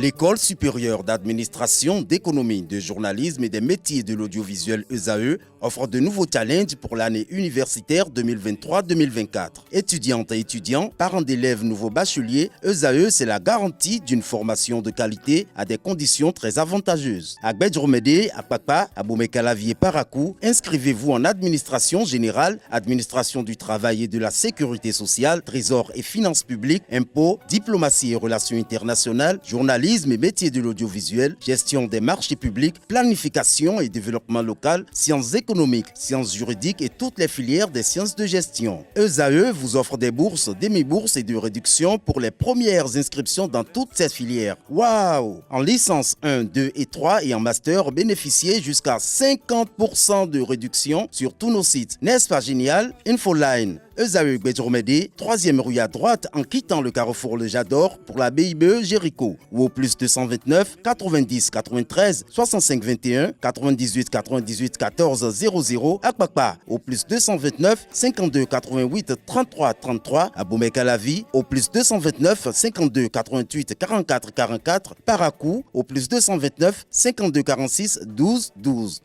L'École supérieure d'administration, d'économie, de journalisme et des métiers de l'audiovisuel ESAE offre de nouveaux challenges pour l'année universitaire 2023-2024. Étudiantes et étudiants, parents d'élèves nouveaux bacheliers, ESAE, c'est la garantie d'une formation de qualité à des conditions très avantageuses. À Gbedjromede, à Papa, à Boumekalavi et Parakou, inscrivez-vous en administration générale, administration du travail et de la sécurité sociale, trésor et finances publiques, impôts, diplomatie et relations internationales, journalisme et métiers de l'audiovisuel, gestion des marchés publics, planification et développement local, sciences économiques, sciences juridiques et toutes les filières des sciences de gestion. ESAE vous offre des bourses, demi-bourses et de réductions pour les premières inscriptions dans toutes ces filières. Waouh! En licence 1, 2 et 3 et en master, bénéficiez jusqu'à 50% de réduction sur tous nos sites. N'est-ce pas génial? Infoline. ESAE Gbedjromede, 3e rue à droite en quittant le carrefour Le Jador pour la BIBE Jéricho ou au plus 229 90 93 65 21 98 98 14 00 à Kpakpa au plus 229 52 88 33 33 à Boumekalavi au plus 229 52 88 44 44 Parakou au plus 229 52 46 12 12.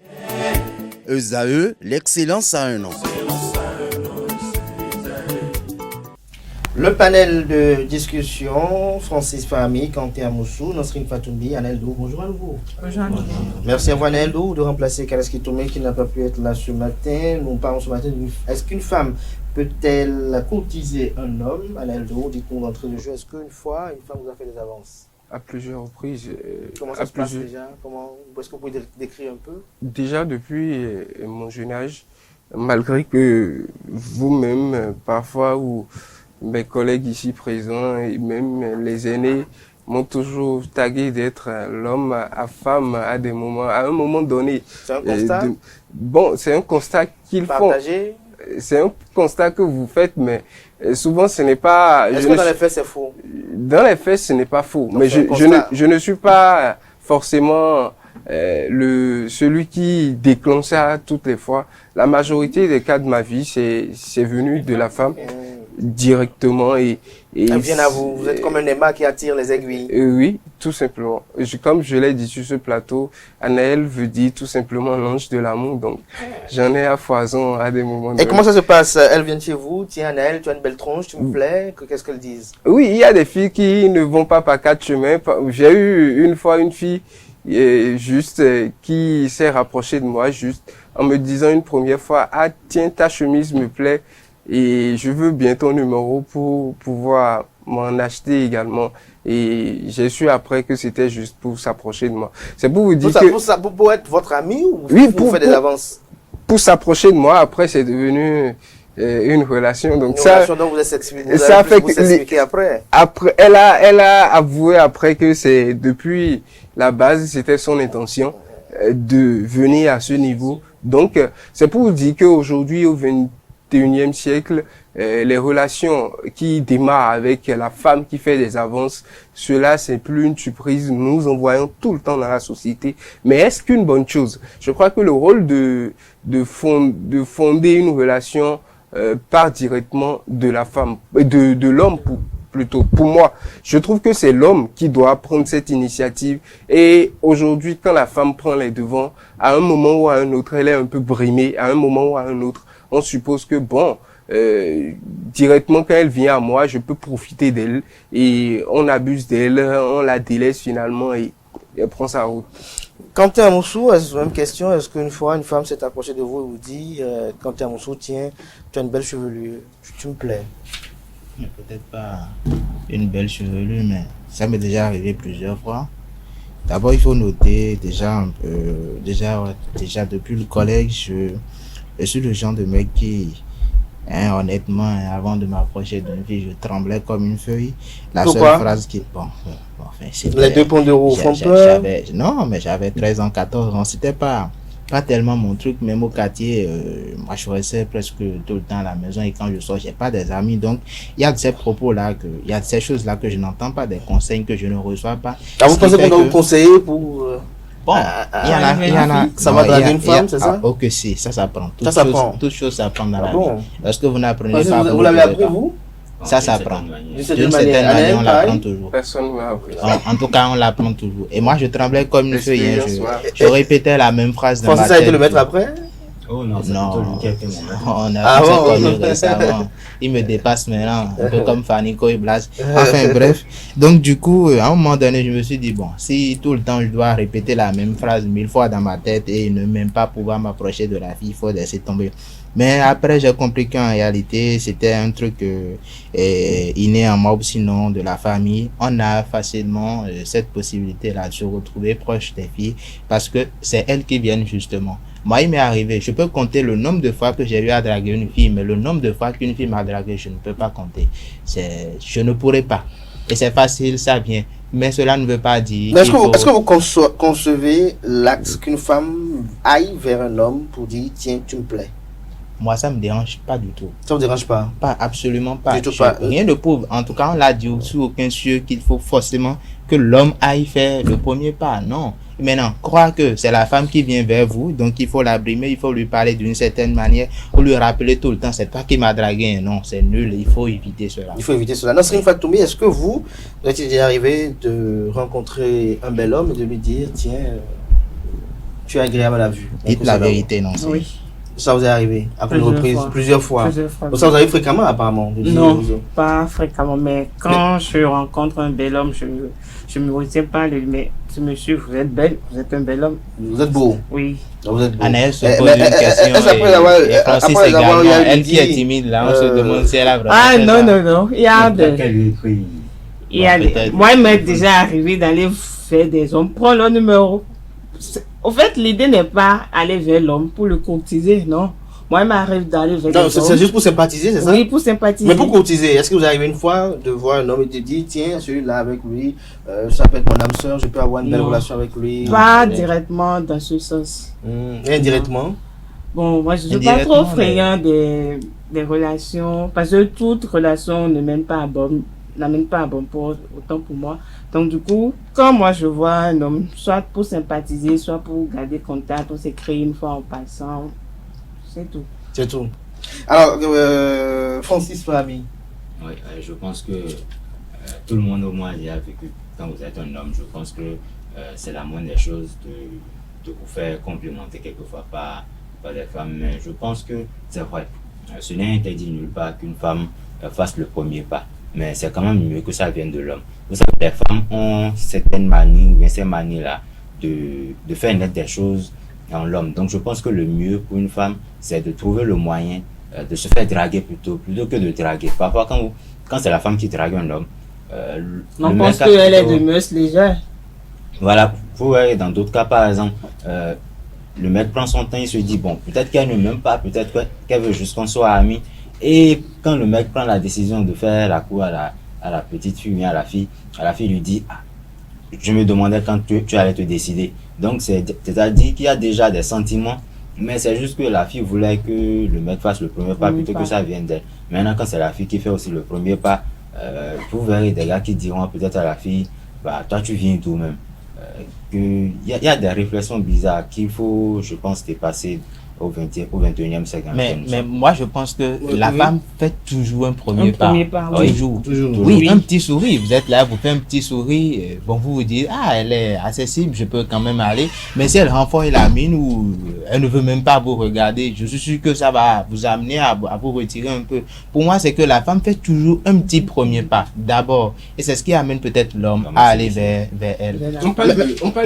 ESAE, l'excellence à un nom. Le panel de discussion, Francis Fahmi, Kanté Amoussou, Nasrin Fatoumbi, Aneldo, bonjour à nouveau. Bonjour à nouveau. Merci à vous Aneldo de remplacer Kalaski Toumé qui n'a pas pu être là ce matin. Nous parlons ce matin est-ce qu'une femme peut-elle courtiser un homme? Aneldo, dites-nous d'entrée de jeu, est-ce qu'une fois, une femme vous a fait des avances? À plusieurs reprises. Comment ça se passe déjà? Est-ce que vous pouvez décrire un peu? Déjà depuis mon jeune âge, malgré que vous-même, parfois, ou mes collègues ici présents et même les aînés m'ont toujours tagué d'être l'homme à femme à un moment donné. C'est un constat? C'est un constat qu'ils font. C'est un constat que vous faites, mais souvent ce n'est pas... Est-ce que dans les faits c'est faux? Dans les faits ce n'est pas faux, donc mais je ne suis pas forcément celui qui déclenche ça toutes les fois. La majorité des cas de ma vie, c'est venu de la femme. Directement et elle vient à vous. Vous êtes comme un aimant qui attire les aiguilles. Oui, tout simplement. Comme je l'ai dit sur ce plateau, Anaël veut dire tout simplement l'ange de l'amour. Donc, j'en ai à foison à des moments. Et comment ça se passe? Elle vient chez vous. Tiens, Anaël, tu as une belle tronche, tu me plais. Qu'est-ce qu'elles disent? Oui, il y a des filles qui ne vont pas par 4 chemins. J'ai eu une fois une fille qui s'est rapprochée de moi juste en me disant une première fois, ah tiens, ta chemise me plaît. Et je veux bien ton numéro pour pouvoir m'en acheter également. Et j'ai su après que c'était juste pour s'approcher de moi. C'est pour vous dire pour être votre ami ou oui, pour faire des avances? Pour s'approcher de moi, après c'est devenu une relation. Donc vous expliqué après. Après, elle a avoué après que c'est depuis la base, c'était son intention de venir à ce niveau. Donc c'est pour vous dire qu'aujourd'hui, au 21e siècle, les relations qui démarrent avec la femme qui fait des avances, cela c'est plus une surprise, nous en voyons tout le temps dans la société. Mais est-ce qu'une bonne chose? Je crois que le rôle de fonder une relation part directement de la femme, de l'homme plutôt. Pour moi, je trouve que c'est l'homme qui doit prendre cette initiative. Et aujourd'hui, quand la femme prend les devants, à un moment ou à un autre, elle est un peu brimée, à un moment ou à un autre, on suppose que directement quand elle vient à moi, je peux profiter d'elle et on abuse d'elle, on la délaisse finalement et elle prend sa route. Kanté Amoussou, même question, est-ce qu'une fois une femme s'est approchée de vous et vous dit, Kanté Amoussou, tiens, tu as une belle chevelure, tu me plais? Peut-être pas une belle chevelure, mais ça m'est déjà arrivé plusieurs fois. D'abord, il faut noter déjà depuis le collège, je suis le genre de mec qui, honnêtement, avant de m'approcher d'une fille, je tremblais comme une feuille. Pourquoi? Seule phrase qui... les 2 points de roue font peur? Non, mais j'avais 13 ans, 14 ans. C'était pas tellement mon truc. Même au quartier, moi, je restais presque tout le temps à la maison. Et quand je sors, j'ai pas des amis. Donc, il y a de ces propos-là, il y a de ces choses-là que je n'entends pas, des conseils que je ne reçois pas. Vous pensez qu'on doit vous conseiller pour... Bon, il y en a. Ça va draguer une femme, c'est ça? Ok, si, ça s'apprend. Ça s'apprend. Toute chose s'apprend dans la vie. Est-ce que vous n'apprenez pas? Vous l'avez appris, vous? Ça d'une s'apprend. certaine manière. D'une D'une certaine manière, on l'apprend toujours. Personne ne m'a appris ça. En tout cas, on l'apprend toujours. Et moi, je tremblais comme une feuille. Hein. L'expérience, Je répétais la même phrase dans ma Francis a été tête. le maître après? Oh non, c'est Non. plutôt lui qui a été mon maître. On a Ah vu ça bon? connu récemment. Il me dépasse maintenant, un peu comme Fanico et Blas. Enfin bref. Donc du coup, à un moment donné, je me suis dit, bon, si tout le temps je dois répéter la même phrase 1000 fois dans ma tête et ne même pas pouvoir m'approcher de la fille, il faut laisser tomber. Mais après, j'ai compris qu'en réalité, c'était un truc inné en moi, sinon de la famille. On a facilement cette possibilité-là de se retrouver proche des filles parce que c'est elles qui viennent justement. Moi, il m'est arrivé, je peux compter le nombre de fois que j'ai eu à draguer une fille, mais le nombre de fois qu'une fille m'a dragué, je ne peux pas compter. Je ne pourrais pas. Et c'est facile, ça vient. Mais cela ne veut pas dire. Mais est-ce que vous concevez l'acte qu'une femme aille vers un homme pour dire tiens, tu me plais? Moi, ça me dérange pas du tout. Ça vous dérange pas? Pas, absolument pas. Du tout pas. Rien de prouve. En tout cas, on l'a dit sous aucun cieux qu'il faut forcément que l'homme aille faire le premier pas. Non. Maintenant, croire que c'est la femme qui vient vers vous, donc il faut la brimer, il faut lui parler d'une certaine manière, ou lui rappeler tout le temps, c'est toi qui m'as dragué. Non, c'est nul, il faut éviter cela. Il faut éviter cela. Nasrine Fatoumi, est-ce que vous êtes déjà arrivé de rencontrer un bel homme et de lui dire tiens, tu es agréable à la vue? Dites la vérité, non. Oui, Ça vous est arrivé à Plusieurs plusieurs reprises, fois. plusieurs fois. plusieurs fois. Donc ça vous arrive fréquemment apparemment de dire Non, aux hommes. pas fréquemment, mais quand je rencontre un bel homme, je me retiens pas de lui, mais ce monsieur, vous êtes belle, vous êtes un bel homme. Vous êtes beau. Oui. Vous êtes beau. Anaël se Eh, pose mais, une question est-ce après avoir- et Francis après avoir également. eu Elle qui est dit, timide là, on se demande si elle a vraiment Ah fait non, ça. non, non, il y a Peut-être de... qu'elle lui écrit. Il y a Bon, des- peut-être. Moi, il m'est déjà arrivé d'aller vers des hommes, prends leur numéro. Au fait, l'idée n'est pas aller vers l'homme pour le courtiser, non. Moi, il m'arrive d'aller vers Non, des c'est hommes. juste pour sympathiser, c'est ça? Oui, pour sympathiser. Mais pour courtiser, est-ce que vous arrivez une fois de voir un homme et de dire tiens, celui-là avec lui, ça peut être mon âme sœur, je peux avoir une belle Non. relation avec lui? Pas directement dans ce sens. Et indirectement? Bon, moi, je ne suis pas Indirectement, trop friand des relations, parce que toute relation ne mène pas à bon, n'amène pas à bon port, autant pour moi. Donc, du coup, quand moi je vois un homme, soit pour sympathiser, soit pour garder contact, on s'écrit une fois en passant, c'est tout. C'est tout. Alors, Francis Fahmy. Oui, je pense que tout le monde au moins a déjà vécu. Quand vous êtes un homme, je pense que c'est la moindre des choses de vous faire complimenter quelquefois par des femmes. Mais je pense que c'est vrai. Ce n'est interdit nulle part qu'une femme fasse le premier pas. Mais c'est quand même mieux que ça vienne de l'homme. Vous savez, les femmes ont certaines manies, bien ces manies-là, de faire naître des choses en l'homme. Donc je pense que le mieux pour une femme, c'est de trouver le moyen de se faire draguer plutôt que de draguer. Parfois, quand c'est la femme qui drague un homme, On le pense mec a qu'elle est plutôt- de mœurs légères. Voilà, dans d'autres cas, par exemple, le mec prend son temps, il se dit, bon, peut-être qu'elle ne m'aime pas, peut-être qu'elle veut juste qu'on soit amis. Et quand le mec prend la décision de faire la cour à la petite fille, bien à la fille lui dit, ah, je me demandais quand tu allais te décider. Donc, c'est-à-dire qu'il y a déjà des sentiments, mais c'est juste que la fille voulait que le mec fasse le premier pas plutôt que ça vienne d'elle. Maintenant, quand c'est la fille qui fait aussi le premier pas, vous verrez des gars qui diront peut-être à la fille, bah, toi, tu viens d'où même. Il y a des réflexions bizarres qu'il faut, je pense, dépasser au 21e siècle. dans lequel nous Mais sommes. moi, je pense que la oui. femme fait toujours un premier Un pas. premier pas, oui. Toujours. Toujours. Oui, Oui. un petit sourire. Vous êtes là, vous faites un petit sourire. Bon, vous vous dites, ah, elle est accessible, je peux quand même aller. Mais si elle renforce la mine ou elle ne veut même pas vous regarder, je suis sûr que ça va vous amener à vous retirer un peu. Pour moi, c'est que la femme fait toujours un petit premier pas, d'abord. Et c'est ce qui amène peut-être l'homme à aller vers elle. On parle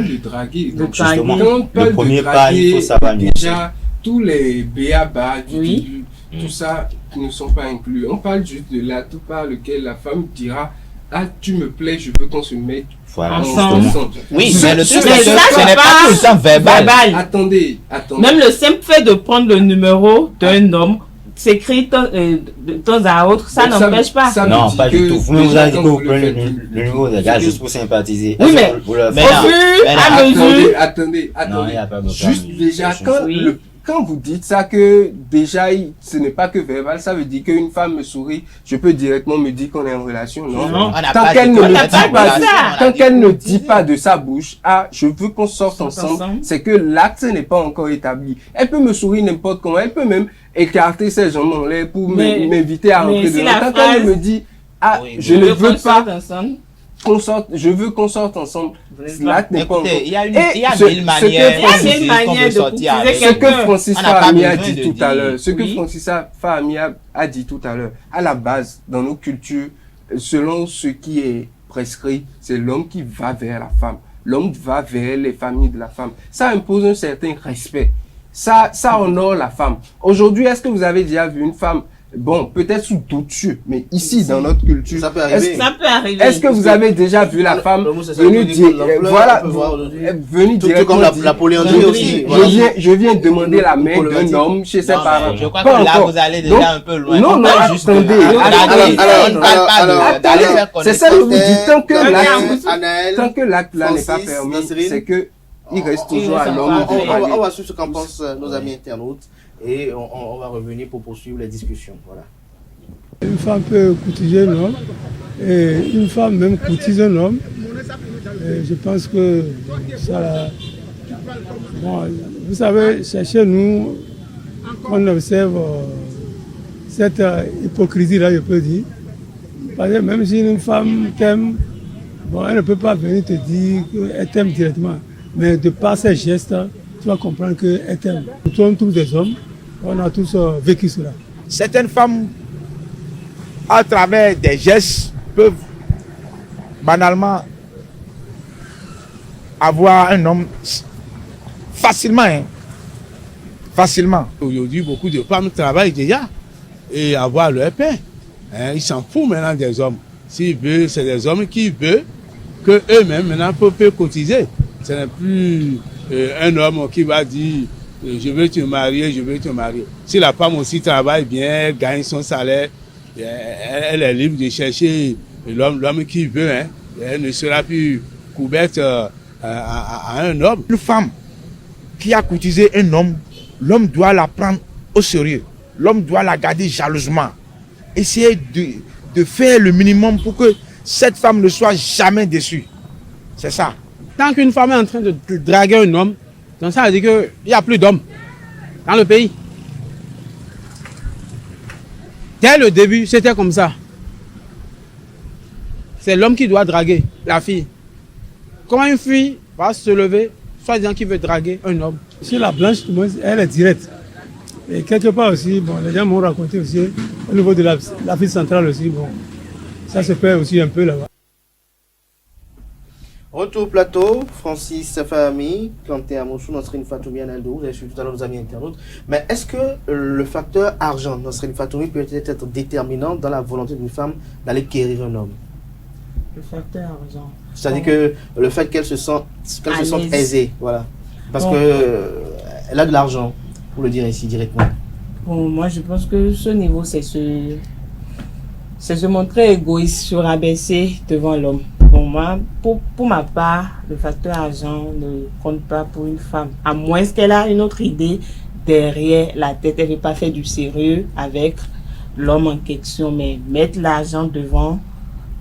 de draguer. Donc, Justement, quand on parle le premier de pas, draguer, il faut savoir nuancer. déjà, tous les béabas, Oui. tout ça ne sont pas inclus. On parle juste de l'atout par lequel la femme dira ah, tu me plais, je veux qu'on se mette Voilà, Ensemble. justement. Oui, Ce- mais le ce- truc, Mais c'est que ça, ce c'est n'est pas pas tout le temps verbal. verbal. Attendez. Même le simple fait de prendre le numéro d'un homme, s'écrit de temps à autre, ça Donc, ça n'empêche veut- pas. ça veut Non, dire pas du que tout. Vous-même, vous déjà, avez dit quand que vous vous le prenez faites, le numéro des gars juste pour sympathiser. Oui, mais- Vous le Mais faites. non. Au fur et à Attendez, mesure, Attendez. Non, il n'y a pas de Juste problème. déjà, C'est quand, Oui. quand vous dites ça, que déjà, ce n'est pas que verbal, ça veut dire qu'une femme me sourit, je peux directement me dire qu'on est en relation. Non. Tant qu'elle ne me dit pas, tant qu'elle ne dit pas de sa bouche, ah, je veux qu'on sorte ensemble, c'est que l'acte n'est pas encore établi. Elle peut me sourire n'importe comment, elle peut même écarter ses jambes en l'air pour m'inviter à rentrer dedans. Tant qu'elle me dit, ah, je ne veux pas qu'on sorte, je veux qu'on sorte ensemble. L'acte n'est pas encore. Il y a mille manières de sortir avec. Ce que Francis Fahmy a dit tout à l'heure, a dit tout à l'heure, à la base, dans nos cultures, selon ce qui est prescrit, c'est l'homme qui va vers la femme. L'homme va vers les familles de la femme. Ça impose un certain respect. Ça honore la femme. Aujourd'hui, est-ce que vous avez déjà vu une femme, bon, peut-être sous d'autres cieux, mais ici, dans notre culture, ça peut arriver. Est-ce que vous avez déjà vu la femme venue dire, voilà, venue dire comme la polyandrie aussi. Je viens demander la main d'un homme chez ses parents. Je crois que là, vous allez déjà un peu loin. Non, attendez. C'est ça que je vous dis, tant que l'acte là n'est pas permis, c'est que il reste toujours à l'homme. On va suivre ce qu'en pensent nos amis internautes et on va revenir pour poursuivre les discussions. Voilà. Une femme peut courtiser un homme et une femme même courtise un homme. Et je pense que ça... Bon, vous savez, chez nous, on observe cette hypocrisie-là, je peux dire. Parce que même si une femme t'aime, bon, elle ne peut pas venir te dire qu'elle t'aime directement. Mais de par ses gestes, tu vas comprendre qu'elle t'aime. Nous sommes tous des hommes, on a tous vécu cela. Certaines femmes, à travers des gestes, peuvent banalement avoir un homme facilement. Facilement. Aujourd'hui, beaucoup de femmes travaillent déjà et avoir leur pain. Ils s'en foutent maintenant des hommes. S'ils veulent, c'est des hommes qui veulent que eux-mêmes maintenant peuvent cotiser. Ce n'est plus un homme qui va dire je veux te marier, je veux te marier. Si la femme aussi travaille bien, elle gagne son salaire, elle est libre de chercher l'homme qui veut. Elle ne sera plus couverte à un homme. Une femme qui a cotisé un homme, l'homme doit la prendre au sérieux. L'homme doit la garder jalousement. Essayer de faire le minimum pour que cette femme ne soit jamais déçue. C'est ça. Tant qu'une femme est en train de draguer un homme, donc ça veut dire qu'il n'y a plus d'hommes dans le pays. Dès le début, c'était comme ça. C'est l'homme qui doit draguer la fille. Comment une fille va se lever, soit disant qu'il veut draguer un homme? Si la blanche, elle est directe. Et quelque part aussi, bon, les gens m'ont raconté aussi, au niveau de la fille centrale aussi, bon, ça se fait aussi un peu là-bas. Retour au plateau, Francis Fahmy, Kanté Amoussou, Nasrine Fatoumi, Analdo, vous avez suivi tout à l'heure nos amis internautes. Mais est-ce que le facteur argent, Nasrine Fatoumi, peut être déterminant dans la volonté d'une femme d'aller quérir un homme? Le facteur argent. C'est-à-dire que le fait qu'elle se sente aisée, voilà. Parce qu'elle a de l'argent, pour le dire ici directement. Bon, moi je pense que ce niveau, c'est se montrer égoïste, se rabaisser devant l'homme. Pour moi, pour ma part, le facteur argent ne compte pas pour une femme. À moins qu'elle a une autre idée derrière la tête. Elle ne veut pas faire du sérieux avec l'homme en question. Mais mettre l'argent devant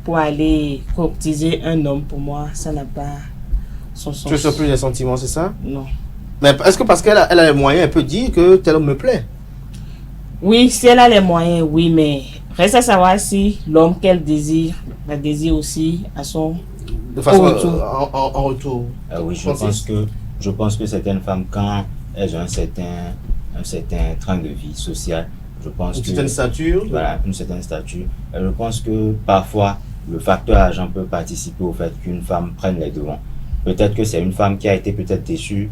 pour aller courtiser un homme, pour moi, ça n'a pas son sens. Tu ne sens plus les sentiments, c'est ça? Non. Mais est-ce que parce qu'elle a les moyens, elle peut dire que tel homme me plaît? Oui, si elle a les moyens, oui, mais reste à savoir si l'homme qu'elle désire, la désire aussi à son retour. En retour. Oui, je pense que certaines femmes, quand elles ont un certain train de vie social, je pense une certaine stature. Voilà, une certaine stature. Je pense que parfois, le facteur argent peut participer au fait qu'une femme prenne les devants. Peut-être que c'est une femme qui a été peut-être déçue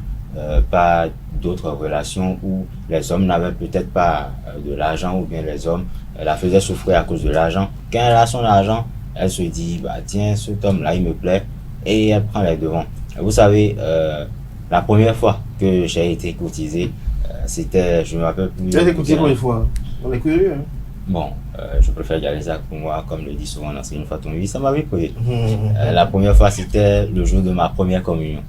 par d'autres relations où les hommes n'avaient peut-être pas de l'argent, ou bien les hommes la faisaient souffrir à cause de l'argent. Quand elle a son argent, elle se dit, bah tiens, cet homme-là, il me plaît, et elle prend les devants. Vous savez, la première fois que j'ai été courtisé, c'était, je me rappelle plus. Tu as été courtisé combien de fois? On est curieux, hein? Bon, je préfère garder ça pour moi, comme le dit souvent Nasrine Fatoumi, ça m'avait pris. La première fois, c'était le jour de ma première communion.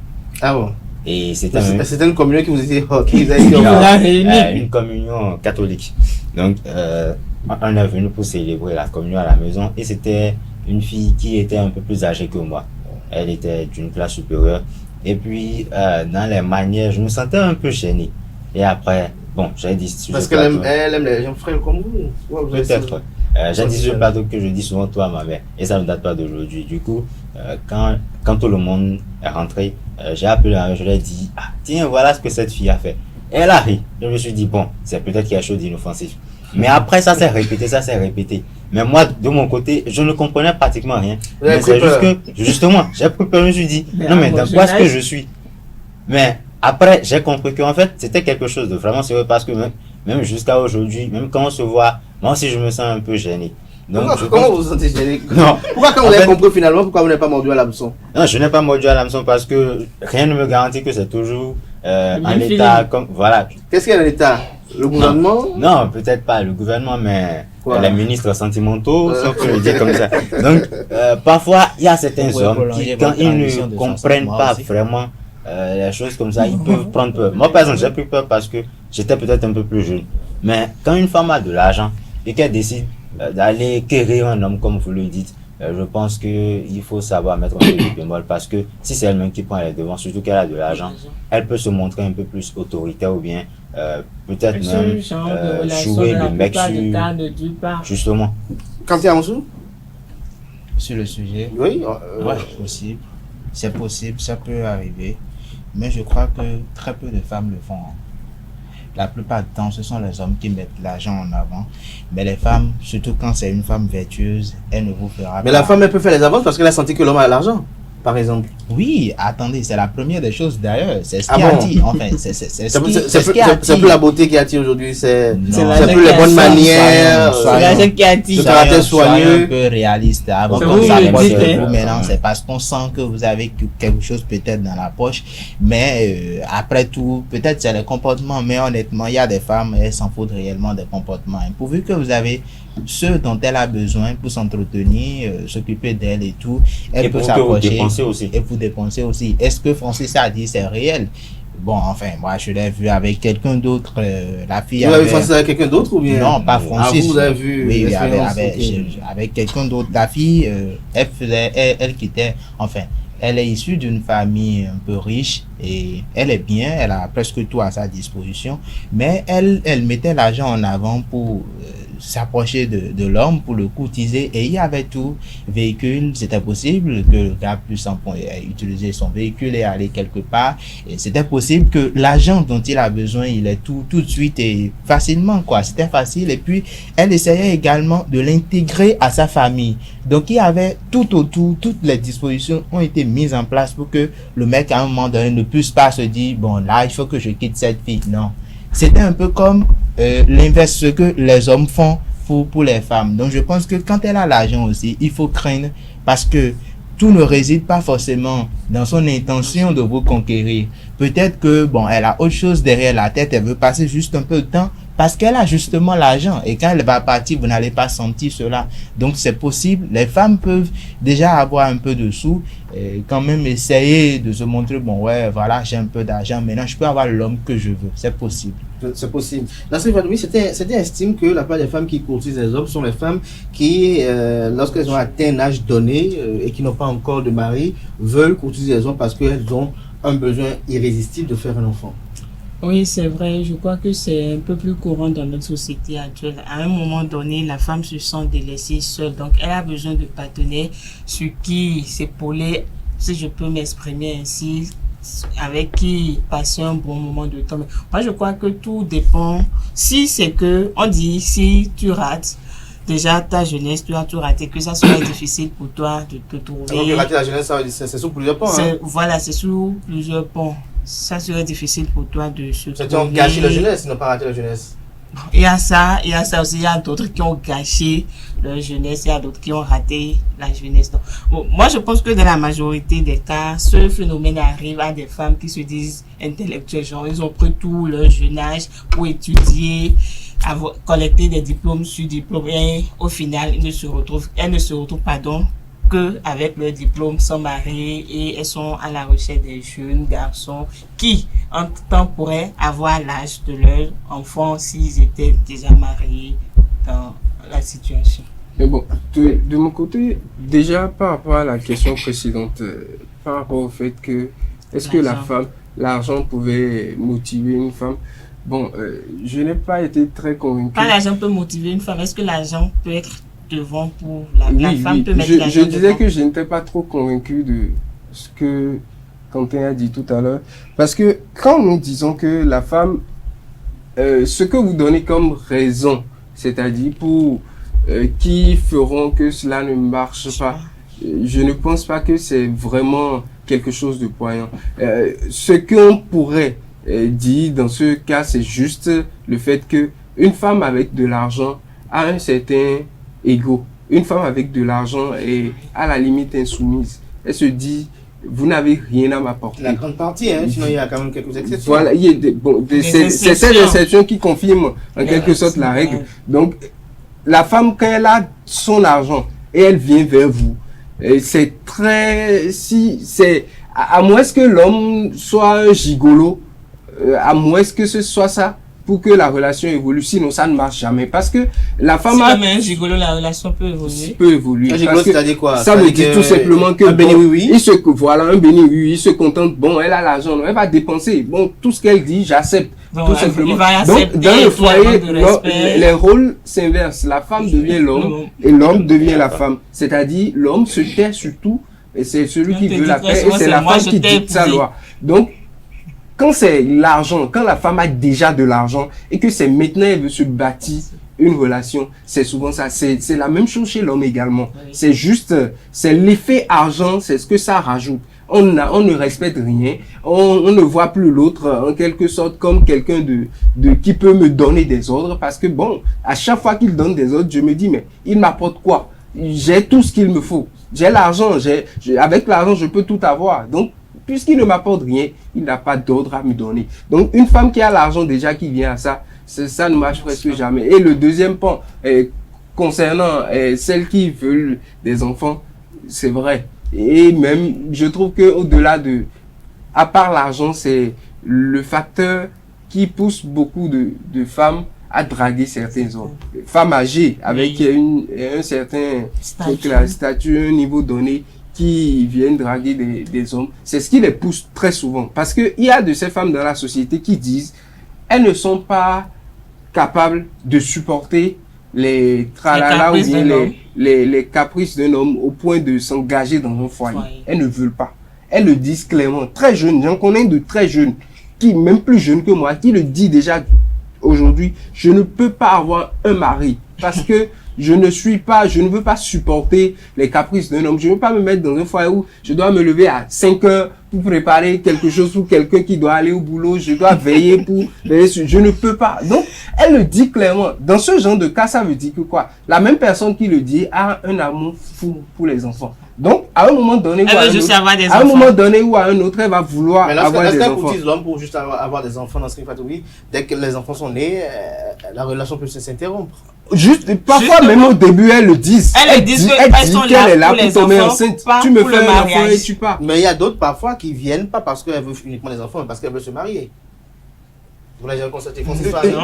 Ah bon? Et c'était C'était une communion qui vous était une communion catholique. Donc, on est venu pour célébrer la communion à la maison et c'était une fille qui était un peu plus âgée que moi. Elle était d'une classe supérieure. Et puis, dans les manières, je me sentais un peu gêné. Et après, bon, j'ai dit... Parce qu'elle aime les jeunes frères comme vous. Ouais, peut-être. J'ai dit sur le plateau que je dis souvent toi, ma mère. Et ça ne date pas d'aujourd'hui. Du coup, quand tout le monde est rentré, j'ai appelé ma mère, je lui ai dit, ah, tiens, voilà ce que cette fille a fait. Et elle a ri. Je me suis dit, bon, c'est peut-être qu'il y a chose d'inoffensif. Mais après, ça s'est répété. Mais moi, de mon côté, je ne comprenais pratiquement rien. Mais c'est juste que, justement, j'ai pris peur, je me suis dit, non, mais dans quoi est-ce que je suis? Mais après, j'ai compris qu'en fait, c'était quelque chose de vraiment sérieux parce que même jusqu'à aujourd'hui, même quand on se voit, moi aussi, je me sens un peu gêné. Donc, comment vous vous sentez gêné? Non. Pourquoi quand vous avez compris finalement, pourquoi vous n'avez pas mordu à l'hameçon? Non, je n'ai pas mordu à l'hameçon parce que rien ne me garantit que c'est toujours en état comme, voilà. Qu'est-ce qu'il y a en état? Le gouvernement? Non, peut-être pas le gouvernement, mais les ministres sentimentaux, si on peut le dire comme ça. Donc, parfois, il y a certains hommes qui, quand ils ne comprennent pas vraiment les choses comme ça, ils peuvent prendre peur. Moi, par exemple, j'ai pris peur parce que j'étais peut-être un peu plus jeune. Mais quand une femme a de l'argent et qu'elle décide d'aller quérir un homme, comme vous le dites, je pense qu'il faut savoir mettre un peu de bémol parce que si c'est elle-même qui prend les devants, surtout qu'elle a de l'argent, elle peut se montrer un peu plus autoritaire ou bien peut-être même jouer le mec sur... Justement. Quand tu es en dessous? Sur le sujet? Oui. Possible. C'est possible, ça peut arriver. Mais je crois que très peu de femmes le font. La plupart du temps, ce sont les hommes qui mettent l'argent en avant. Mais les femmes, surtout quand c'est une femme vertueuse, elle ne vous fera pas. Mais la femme, elle peut faire les avances parce qu'elle a senti que l'homme a l'argent, par exemple. Oui, attendez, c'est la première des choses d'ailleurs. C'est ce qui attire. Enfin, c'est ce qui attire. C'est plus la beauté qui attire aujourd'hui, c'est plus les bonnes manières. C'est l'argent qui attire. Le caractère soigneux. Un peu réaliste. Avant qu'on s'approche de vous maintenant, c'est parce qu'on sent que vous avez quelque chose peut-être dans la poche. Mais après tout, peut-être c'est les comportements. Mais honnêtement, il y a des femmes, elles s'en foutent réellement des comportements. Pourvu que vous avez ce dont elle a besoin pour s'entretenir, s'occuper d'elle et tout, elle peut s'approcher. Et pour dépenser aussi. Est-ce que Francis a dit c'est réel? Bon, enfin, moi je l'ai vu avec quelqu'un d'autre. La fille. Vous l'avez vu Francis avec quelqu'un d'autre ou bien? Non, pas Francis. Vous l'avez vu? Oui, avec quelqu'un d'autre. La fille, elle quittait. Enfin, elle est issue d'une famille un peu riche et elle est bien, elle a presque tout à sa disposition, mais elle mettait l'argent en avant pour s'approcher de l'homme, pour le courtiser, et il y avait tout. Véhicule, c'était possible que le gars puisse utiliser son véhicule et aller quelque part, et c'était possible que l'argent dont il a besoin, il est tout de suite et facilement, quoi. C'était facile, et puis elle essayait également de l'intégrer à sa famille. Donc il y avait tout autour, toutes les dispositions ont été mises en place pour que le mec à un moment donné ne puisse pas se dire, bon là il faut que je quitte cette fille. Non, c'était un peu comme l'inverse, ce que les hommes font pour les femmes. Donc je pense que quand elle a l'argent aussi, il faut craindre, parce que tout ne réside pas forcément dans son intention de vous conquérir. Peut-être que bon, elle a autre chose derrière la tête, elle veut passer juste un peu de temps parce qu'elle a justement l'argent, et quand elle va partir, vous n'allez pas sentir cela. Donc c'est possible, les femmes peuvent déjà avoir un peu de sous et quand même essayer de se montrer, bon ouais, voilà, j'ai un peu d'argent, maintenant je peux avoir l'homme que je veux. C'est possible. C'est possible. Là, c'était estime que la plupart des femmes qui courtisent les hommes sont les femmes qui, lorsqu'elles ont atteint un âge donné et qui n'ont pas encore de mari, veulent courtiser les hommes parce qu'elles ont un besoin irrésistible de faire un enfant. Oui, c'est vrai. Je crois que c'est un peu plus courant dans notre société actuelle. À un moment donné, la femme se sent délaissée seule. Donc, elle a besoin de partenaires sur qui s'épauler, si je peux m'exprimer ainsi, avec qui passer un bon moment de temps. Moi, je crois que tout dépend. Si c'est que, on dit, si tu rates, déjà ta jeunesse, tu as tout raté, que ça soit difficile pour toi de te trouver. Donc, rater la jeunesse, c'est sous plusieurs ponts. Hein? Voilà, c'est sous plusieurs ponts. Ça serait difficile pour toi de se trouver. C'est-à-dire gâcher la jeunesse, ils n'ont pas raté la jeunesse. Il y a ça aussi, il y a d'autres qui ont gâché leur jeunesse, il y a d'autres qui ont raté la jeunesse. Donc, bon, moi, je pense que dans la majorité des cas, ce phénomène arrive à des femmes qui se disent intellectuelles, genre ils ont pris tout leur jeune âge pour étudier, collecter des diplômes sur diplômes, et au final, elles ne se retrouvent que avec leur diplôme sont mariées et elles sont à la recherche des jeunes garçons qui, entre temps, pourraient avoir l'âge de leur enfant s'ils étaient déjà mariés dans la situation. Mais bon, de mon côté, déjà par rapport à la question précédente, par rapport au fait que est-ce que l'argent pouvait motiver une femme? Bon, je n'ai pas été très convaincu. Quand l'argent peut motiver une femme, est-ce que l'argent peut être devant pour la femme peut mettre l'argent je disais devant? que je n'étais pas trop convaincu de ce que Quentin a dit tout à l'heure. Parce que quand nous disons que la femme, ce que vous donnez comme raison, c'est-à-dire pour qui feront que cela ne marche pas, je ne pense pas que c'est vraiment quelque chose de poignant. Ce qu'on pourrait dire dans ce cas, c'est juste le fait que une femme avec de l'argent a un certain ego. Une femme avec de l'argent est à la limite insoumise. Elle se dit, vous n'avez rien à m'apporter. La grande partie, hein, sinon il y a quand même quelques exceptions. Voilà, il y a c'est ces exceptions qui confirment en quelque sorte la règle. Donc, la femme, quand elle a son argent et elle vient vers vous, c'est très, à moins que l'homme soit un gigolo, à moins que ce soit ça, pour que la relation évolue, sinon ça ne marche jamais. Parce que la femme a... un gigolo, la relation peut évoluer. Peut évoluer. Un gigolo, c'est-à-dire quoi? Ça veut dire tout simplement que... Un béni oui. Voilà, un béni oui, il se contente, bon, elle a l'argent, elle va dépenser. Bon, tout ce qu'elle dit, j'accepte. Tout simplement. Donc, dans le foyer, les rôles s'inversent. La femme devient l'homme et l'homme devient la femme. C'est-à-dire, l'homme se tait sur tout et c'est celui qui veut la paix et c'est la femme qui dicte sa loi. Donc, quand c'est l'argent, quand la femme a déjà de l'argent et que c'est maintenant elle veut se bâtir une relation, c'est souvent ça. C'est la même chose chez l'homme également. Oui. C'est juste, c'est l'effet argent, c'est ce que ça rajoute. On ne respecte rien, on ne voit plus l'autre en quelque sorte comme quelqu'un qui peut me donner des ordres parce que bon, à chaque fois qu'il donne des ordres, je me dis mais il m'apporte quoi? J'ai tout ce qu'il me faut. J'ai l'argent, avec l'argent je peux tout avoir. Donc puisqu'il ne m'apporte rien, il n'a pas d'ordre à me donner. Donc, une femme qui a l'argent déjà qui vient à ça, ça ne marche presque jamais. Et le deuxième point, concernant celles qui veulent des enfants, c'est vrai. Et même, je trouve qu'au-delà à part l'argent, c'est le facteur qui pousse beaucoup de femmes à draguer certains hommes. Femmes âgées, avec un certain statut, un niveau donné, qui viennent draguer des hommes, c'est ce qui les pousse très souvent. Parce qu'il y a de ces femmes dans la société qui disent elles ne sont pas capables de supporter les tralala ou bien les caprices d'un homme au point de s'engager dans un foyer. Elles ne veulent pas. Elles le disent clairement. Très jeunes, j'en connais de très jeunes, qui même plus jeunes que moi, qui le dit déjà aujourd'hui, je ne peux pas avoir un mari parce que je ne veux pas supporter les caprices d'un homme. Je ne veux pas me mettre dans un foyer où je dois me lever à 5 heures pour préparer quelque chose pour quelqu'un qui doit aller au boulot. Je dois veiller pour... Je ne peux pas. Donc, elle le dit clairement. Dans ce genre de cas, ça veut dire que quoi? La même personne qui le dit a un amour fou pour les enfants. Donc, à un moment donné ou à un autre, elle va vouloir avoir des enfants. Est-ce qu'elle courtise l'homme pour juste avoir des enfants dans ce qu'il fait? Oui, dès que les enfants sont nés, la relation peut s'interrompre. Parfois même au début, elles le disent. Elles disent qu'elle est là pour tomber enceinte. Tu me fais un enfant et tu pars. Mais il y a d'autres parfois qui viennent pas parce qu'elles veulent uniquement des enfants, mais parce qu'elles veulent se marier. Vous l'avez constaté.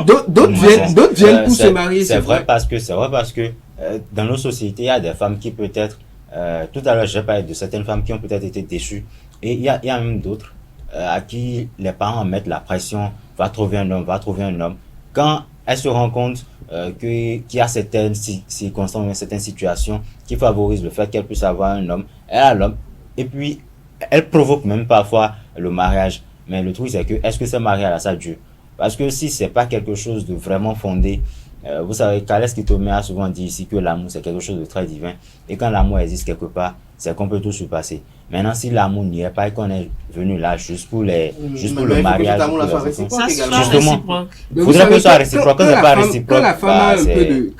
D'autres viennent pour se marier. C'est vrai parce que dans nos sociétés, il y a des femmes qui peut-être, tout à l'heure j'ai parlé de certaines femmes qui ont peut-être été déçues, et il y a même d'autres à qui les parents mettent la pression, va trouver un homme. Quand elles se rendent compte qu'il y a certaines circonstances, certaines situations qui favorisent le fait qu'elle puisse avoir un homme, elle a l'homme, et puis elle provoque même parfois le mariage. Mais le truc c'est que, est-ce que c'est marié à la salle Dieu? Parce que si c'est pas quelque chose de vraiment fondé, vous savez, Calès Kitomé a souvent dit ici que l'amour c'est quelque chose de très divin, et quand l'amour existe quelque part, c'est qu'on peut tout surpasser. Maintenant, si l'amour n'y est pas et qu'on est venu là juste pour le mariage, justement, il faudrait que ce soit réciproque. Quand c'est pas réciproque, quand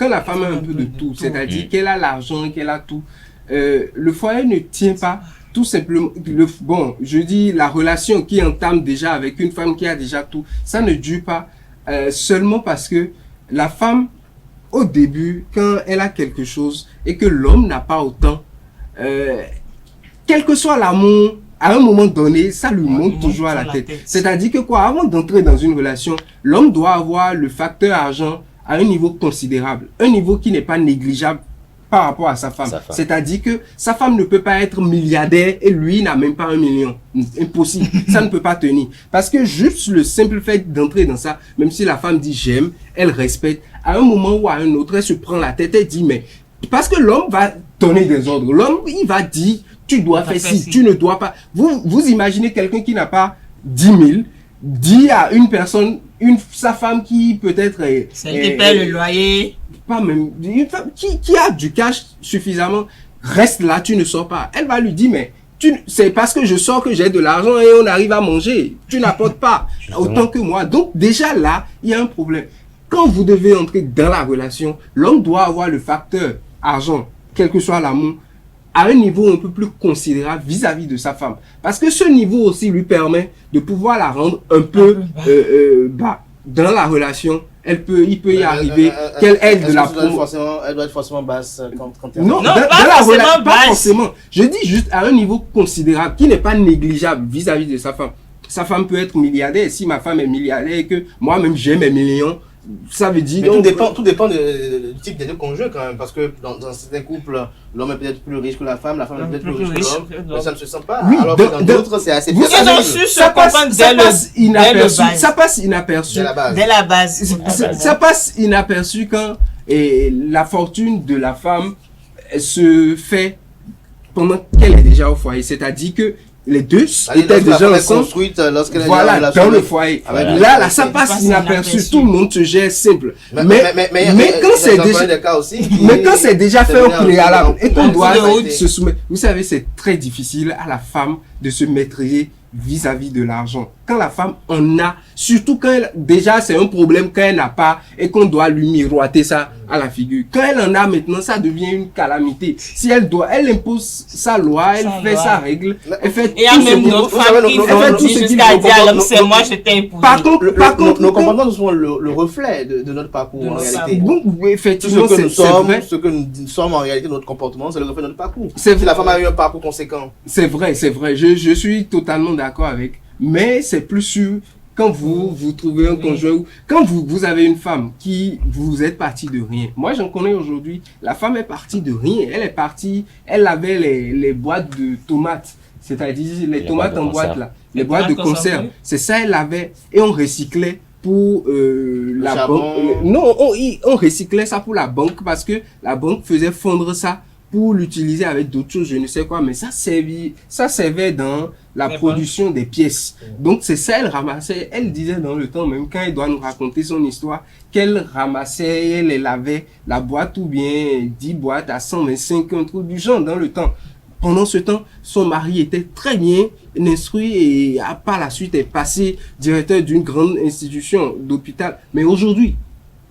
la femme a un peu de tout, c'est-à-dire qu'elle a l'argent, qu'elle a tout, le foyer ne tient pas. Tout simplement, je dis la relation qui entame déjà avec une femme qui a déjà tout, ça ne dure pas seulement parce que la femme, au début, quand elle a quelque chose et que l'homme n'a pas autant, quel que soit l'amour, à un moment donné, ça lui monte toujours à la tête. C'est-à-dire que quoi, avant d'entrer dans une relation, l'homme doit avoir le facteur argent à un niveau considérable, un niveau qui n'est pas négligeable par rapport à sa femme. C'est-à-dire que sa femme ne peut pas être milliardaire et lui n'a même pas 1 million. Impossible. Ça ne peut pas tenir. Parce que juste le simple fait d'entrer dans ça, même si la femme dit j'aime, elle respecte, à un moment ou à un autre, elle se prend la tête et dit mais, parce que l'homme va donner des ordres. L'homme, il va dire, tu dois faire ci, tu ne dois pas. Vous imaginez quelqu'un qui n'a pas 10 000, dit à une personne, sa femme qui peut-être celle qui paie le loyer, pas même une femme qui a du cash suffisamment, reste là, tu ne sors pas. Elle va lui dire mais c'est parce que je sors que j'ai de l'argent et on arrive à manger. Tu n'apportes pas autant que moi. Donc déjà là, il y a un problème. Quand vous devez entrer dans la relation, l'homme doit avoir le facteur argent, quel que soit l'amour, à un niveau un peu plus considérable vis-à-vis de sa femme. Parce que ce niveau aussi lui permet de pouvoir la rendre un peu bas dans la relation. Il peut y arriver qu'elle aide de la promo. Elle doit être forcément basse quand elle... Non, dans la relation, pas forcément. Je dis juste à un niveau considérable qui n'est pas négligeable vis-à-vis de sa femme. Sa femme peut être milliardaire, et si ma femme est milliardaire et que moi-même j'ai mes millions, ça veut dire... Mais tout dépend du type des deux conjoints quand même, parce que dans certains couples, l'homme est peut-être plus riche que la femme est peut-être plus riche que l'homme, mais ça ne se sent pas. Oui, alors que dans d'autres, c'est assez ça passe inaperçu. Dès la base. Ça passe inaperçu quand la fortune de la femme se fait pendant qu'elle est déjà au foyer. C'est-à-dire que les deux étaient déjà ensemble, voilà, dans le foyer. Là, ça passe inaperçu, tout le monde se gère simple. Mais quand c'est déjà fait au préalable et qu'on doit se soumettre, vous savez, c'est très difficile à la femme de se maîtriser vis-à-vis de l'argent. Quand la femme en a, surtout quand déjà c'est un problème quand elle n'a pas et qu'on doit lui miroiter ça à la figure. Quand elle en a maintenant, ça devient une calamité. Si elle impose sa loi, elle fait sa règle, elle fait et il y a même notre femme qui dit jusqu'à dire à l'homme, c'est moi, je t'ai imposé. Par contre, nos comportements sont le reflet de notre parcours en réalité. Donc, effectivement, ce que nous sommes en réalité, notre comportement, c'est le reflet de notre parcours. Si la femme a eu un parcours conséquent. C'est vrai. Je suis totalement d'accord avec. Mais c'est plus sûr quand vous trouvez un conjoint ou quand vous avez une femme qui vous êtes parti de rien. Moi, j'en connais aujourd'hui. La femme est partie de rien. Elle est partie, elle avait les boîtes de tomates. C'est-à-dire les tomates en boîte là. Les boîtes de conserve. C'est ça, elle avait. Et on recyclait pour la banque. Non, on recyclait ça pour la banque parce que la banque faisait fondre ça pour l'utiliser avec d'autres choses, je ne sais quoi, mais ça servait dans la production des pièces. Donc c'est ça, elle ramassait, elle disait dans le temps, même quand elle doit nous raconter son histoire, qu'elle ramassait, elle lavait la boîte ou bien 10 boîtes à 125, un truc du genre dans le temps. Pendant ce temps, son mari était très bien instruit et par la suite est passé directeur d'une grande institution d'hôpital. Mais aujourd'hui,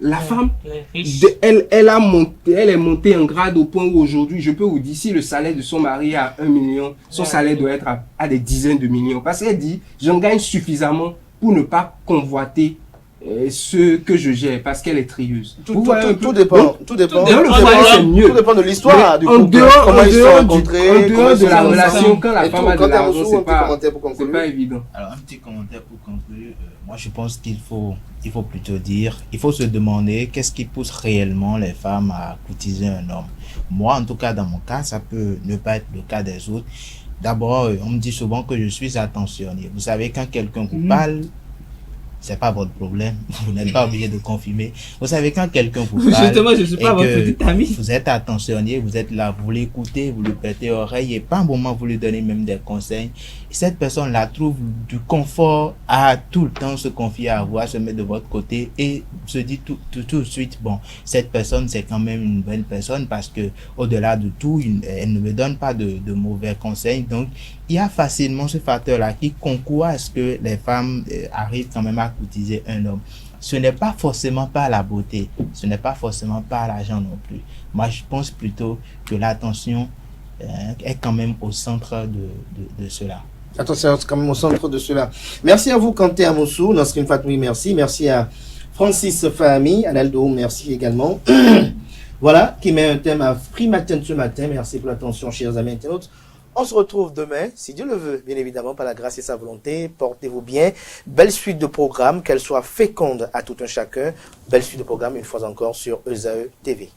la femme, elle est montée en grade au point où aujourd'hui, je peux vous dire, si le salaire de son mari est à 1 million, son salaire doit être à des dizaines de millions. Parce qu'elle dit, j'en gagne suffisamment pour ne pas convoiter ce que je gère, parce qu'elle est trieuse. Tout dépend de l'histoire du couple. En dehors de la relation, quand la femme a de l'argent, c'est pas évident. Alors, un petit commentaire pour conclure. Moi, je pense qu'il faut plutôt dire, il faut se demander qu'est-ce qui pousse réellement les femmes à courtiser un homme. Moi, en tout cas, dans mon cas, ça peut ne pas être le cas des autres. D'abord, on me dit souvent que je suis attentionné. Vous savez, quand quelqu'un vous parle, c'est pas votre problème. Vous n'êtes pas obligé de confirmer. Vous savez, quand quelqu'un vous parle, justement, je suis pas votre petite amie. Vous êtes attentionné, vous êtes là, vous l'écoutez, vous lui prêtez oreille et pas un moment vous lui donnez même des conseils. Et cette personne-là trouve du confort à tout le temps se confier à vous, à se mettre de votre côté et se dit tout de suite, bon, cette personne, c'est quand même une bonne personne parce que au-delà de tout, elle ne me donne pas de mauvais conseils. Donc, il y a facilement ce facteur-là qui concourt à ce que les femmes arrivent quand même à courtiser un homme. Ce n'est pas forcément par la beauté, ce n'est pas forcément par l'argent non plus. Moi, je pense plutôt que l'attention est quand même au centre de cela. Attention, c'est quand même au centre de cela. Merci à vous, Kanté Amoussou, Nasrin Fatoumi, merci. Merci à Francis Fahmi, Analdo, merci également. Voilà qui met un thème à Free Matin ce matin. Merci pour l'attention, chers amis internautes. On se retrouve demain, si Dieu le veut, bien évidemment, par la grâce et sa volonté. Portez-vous bien. Belle suite de programmes, qu'elle soit féconde à tout un chacun. Belle suite de programmes, une fois encore, sur ESAE TV.